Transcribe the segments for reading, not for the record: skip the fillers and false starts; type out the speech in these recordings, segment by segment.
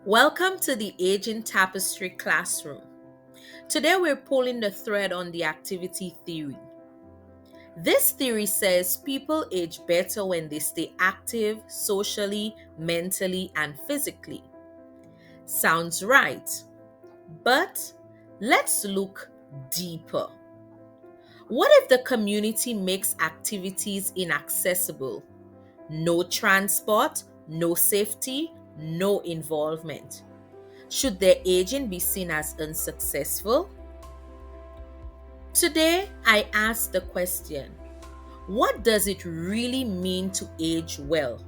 Welcome to the Aging Tapestry classroom. Today we're pulling the thread on the activity theory. This theory says people age better when they stay active socially, mentally, and physically. Sounds right, but let's look deeper. What if the community makes activities inaccessible? No transport, no safety, no involvement. Should their aging be seen as unsuccessful? Today, I ask the question, what does it really mean to age well?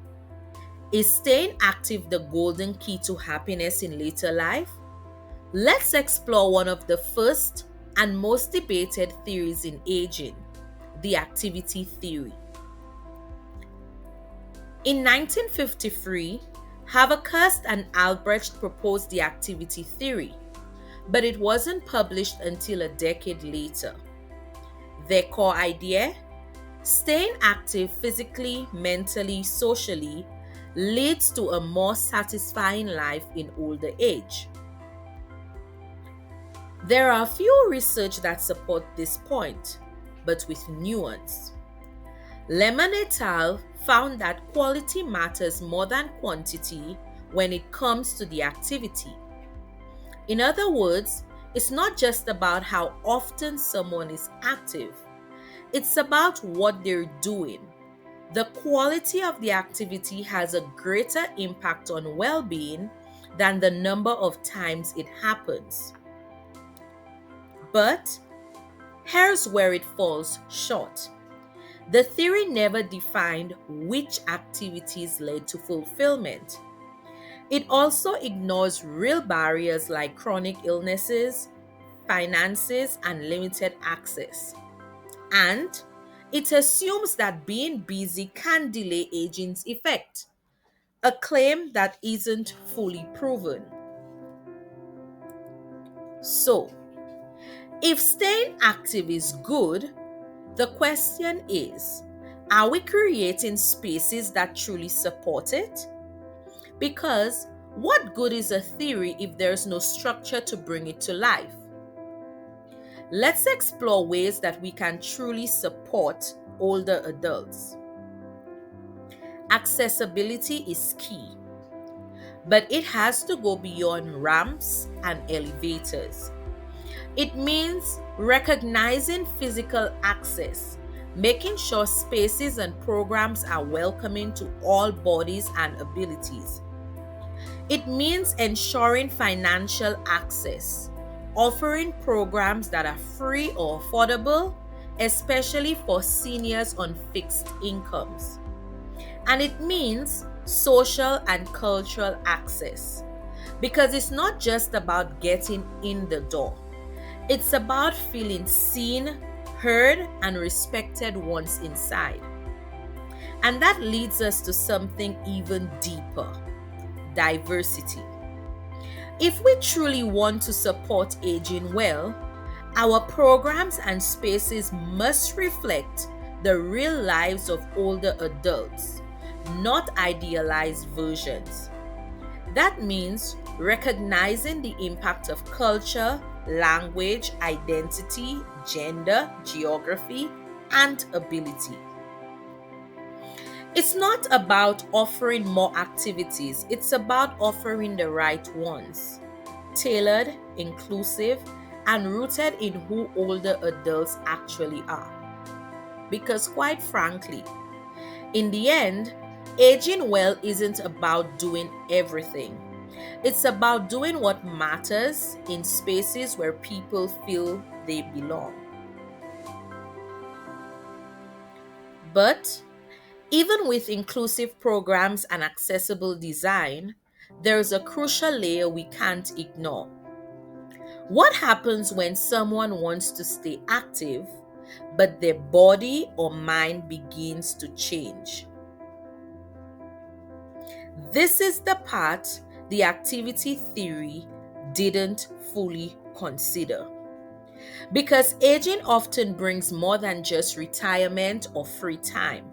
Is staying active the golden key to happiness in later life? Let's explore one of the first and most debated theories in aging, the activity theory. In 1953, Haverkust and Albrecht proposed the activity theory, but it wasn't published until a decade later. Their core idea? Staying active physically, mentally, socially leads to a more satisfying life in older age. There are few research that support this point, but with nuance. Lemon et al. Found that quality matters more than quantity when it comes to the activity. In other words, it's not just about how often someone is active, it's about what they're doing. The quality of the activity has a greater impact on well being than the number of times it happens. But here's where it falls short. The theory never defined which activities led to fulfillment. It also ignores real barriers like chronic illnesses, finances, and limited access. And it assumes that being busy can delay aging's effect, a claim that isn't fully proven. So, if staying active is good, the question is, are we creating spaces that truly support it? Because what good is a theory if there's no structure to bring it to life? Let's explore ways that we can truly support older adults. Accessibility is key, but it has to go beyond ramps and elevators. It means recognizing physical access, making sure spaces and programs are welcoming to all bodies and abilities. It means ensuring financial access, offering programs that are free or affordable, especially for seniors on fixed incomes. And it means social and cultural access, because it's not just about getting in the door. It's about feeling seen, heard, and respected once inside. And that leads us to something even deeper: diversity. If we truly want to support aging well, our programs and spaces must reflect the real lives of older adults, not idealized versions. That means recognizing the impact of culture, language, identity, gender, geography, and ability. It's not about offering more activities, it's about offering the right ones. Tailored, inclusive, and rooted in who older adults actually are. Because, quite frankly, in the end, aging well isn't about doing everything. It's about doing what matters in spaces where people feel they belong. But even with inclusive programs and accessible design, there's a crucial layer we can't ignore. What happens when someone wants to stay active, but their body or mind begins to change? This is the part the activity theory didn't fully consider. Because aging often brings more than just retirement or free time.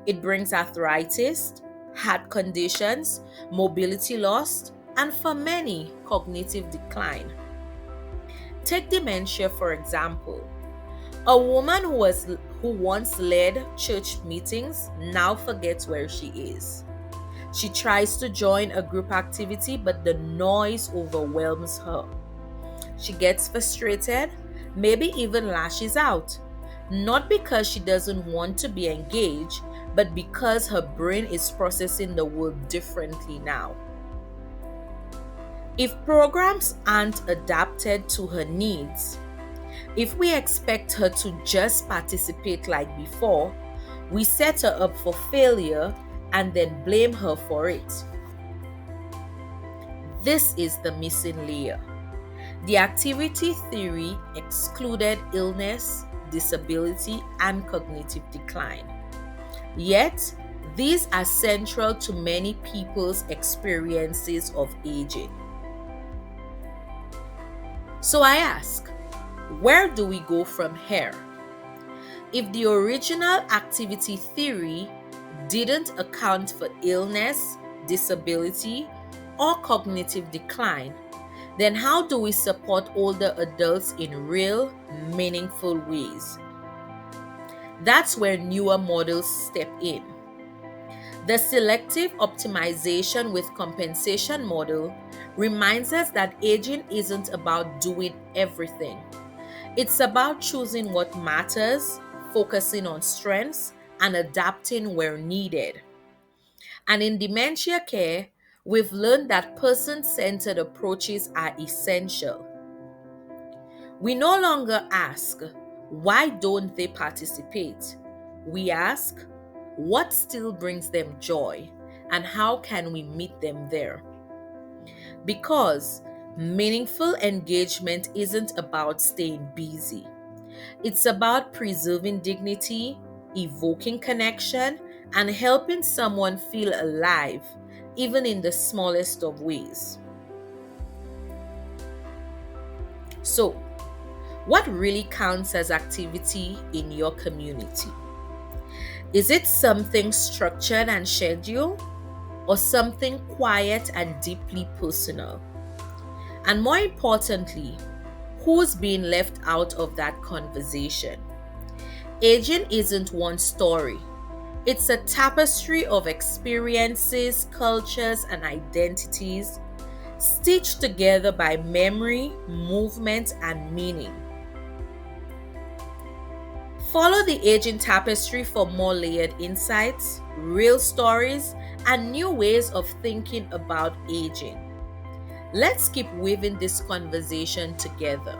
It brings arthritis, heart conditions, mobility loss, and for many, cognitive decline. Take dementia, for example. A woman who once led church meetings now forgets where she is. She tries to join a group activity, but the noise overwhelms her. She gets frustrated, maybe even lashes out. Not because she doesn't want to be engaged, but because her brain is processing the world differently now. If programs aren't adapted to her needs, if we expect her to just participate like before, we set her up for failure and then blame her for it. This is the missing layer. The activity theory excluded illness, disability, and cognitive decline. Yet, these are central to many people's experiences of aging. So I ask, where do we go from here? If the original activity theory didn't account for illness, disability, or cognitive decline, then how do we support older adults in real, meaningful ways? That's where newer models step in. The selective optimization with compensation model reminds us that aging isn't about doing everything. It's about choosing what matters, focusing on strengths, and adapting where needed. And in dementia care, we've learned that person centered approaches are essential. We no longer ask, why don't they participate? We ask, what still brings them joy, and how can we meet them there? Because meaningful engagement isn't about staying busy. It's about preserving dignity, evoking connection, and helping someone feel alive, even in the smallest of ways. So, what really counts as activity in your community? Is it something structured and scheduled, or something quiet and deeply personal? And more importantly, who's being left out of that conversation? Aging isn't one story. It's a tapestry of experiences, cultures, and identities stitched together by memory, movement, and meaning. Follow the Aging Tapestry for more layered insights, real stories, and new ways of thinking about aging. Let's keep weaving this conversation together.